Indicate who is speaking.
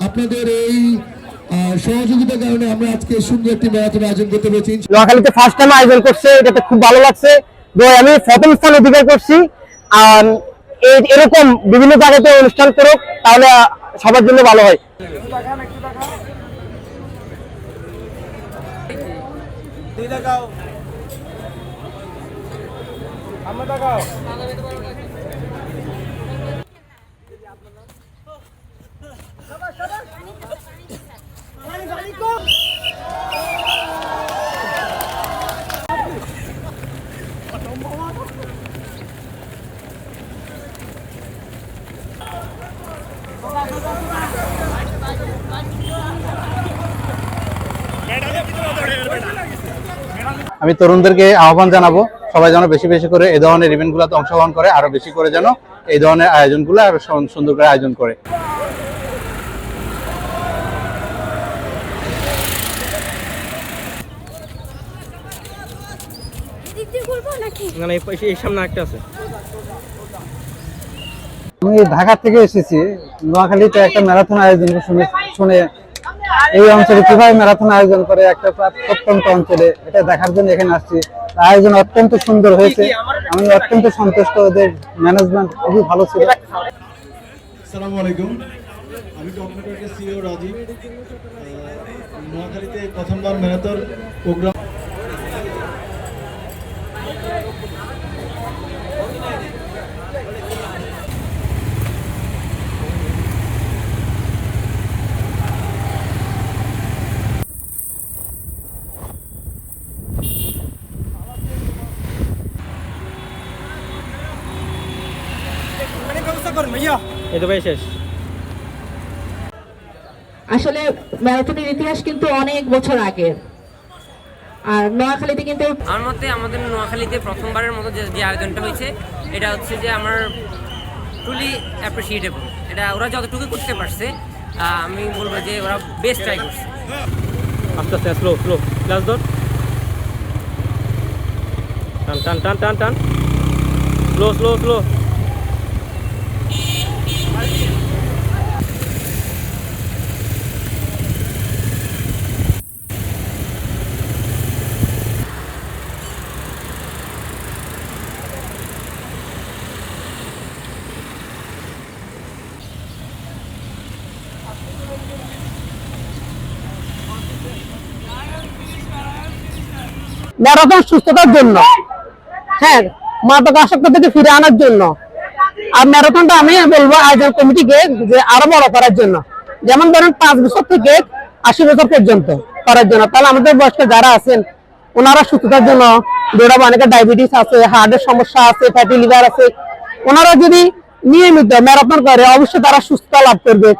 Speaker 1: আপনাদের এই সহযোগিতার কারণে আমরা আজকে সুন্দর একটি ম্যারাথন আয়োজন করতে পেরেছি।
Speaker 2: নোয়াখালীতে ফার্স্ট টাইম আয়োজন করছে, এটাতে খুব ভালো লাগছে। আমি প্রথম স্থান অধিকার করছি। আর এরকম বিভিন্ন জায়গাতে অনুষ্ঠান করুক, তাহলে সবার জন্য ভালো হয়।
Speaker 3: আমি তরুণদেরকে আহ্বান জানাবো সবাই যেন বেশি বেশি করে এই ধরনের ইভেন্টগুলোতে অংশগ্রহণ করে, আরো বেশি করে যেন এই ধরনের আয়োজনগুলো আরো সুন্দর করে আয়োজন করে।
Speaker 2: আমি ঢাকা থেকে এসেছি, নোয়াখালীতে একটা ম্যারাথন আয়োজন শুনে এই অঞ্চলে কিভাবে ম্যারাথন আয়োজন করে একটা প্রত্যন্ত অঞ্চলে, এটা দেখার জন্য এখানে আসছি। আয়োজন অত্যন্ত সুন্দর হয়েছে, আমি অত্যন্ত সন্তুষ্ট, ওদের ম্যানেজমেন্ট খুবই ভালো ছিল।
Speaker 1: আসসালামু আলাইকুম, আমি ডকুমেন্টারি সিইও রাজীব। নোয়াখালীতে প্রথমবার ম্যারাথন প্রোগ্রাম
Speaker 4: আসলে ম্যারাথনের ইতিহাস কিন্তু অনেক বছর আগের। আর নোয়াখালীতে কিন্তু
Speaker 5: আমার মতে আমাদের নোয়াখালীতে প্রথমবারের মতো যে আয়োজনটা হয়েছে, এটা হচ্ছে যে আমার ট্রুলি অ্যাপ্রিসিয়েটেবল। এটা ওরা যতটুকু করতে পারছে, আমি বলবো যে ওরা বেস্ট ট্রাই করছে।
Speaker 6: আস্তে আস্তে স্লো স্লো ক্লাস ধর, টান টান টান টান টান, স্লো স্লো স্লো।
Speaker 2: ম্যারাথন সুস্থতার জন্য, হ্যাঁ, মাদকাসক্ত থেকে ফিরে আনার জন্য। আর ম্যারাথনটা আমি বলবো আয়োজন কমিটিকে যে আরো বড় করার জন্য, যেমন ধরেন 5 বছর থেকে 80 বছর পর্যন্ত করার জন্য। তাহলে আমাদের বয়স্ক যারা আছেন ওনারা সুস্থতার জন্য দৌড়াবো। অনেকে ডায়াবেটিস আছে, হার্টের সমস্যা আছে, ফ্যাটি লিভার আছে, ওনারা যদি নিয়মিত ম্যারাথন করে অবশ্যই তারা সুস্থতা লাভ করবে।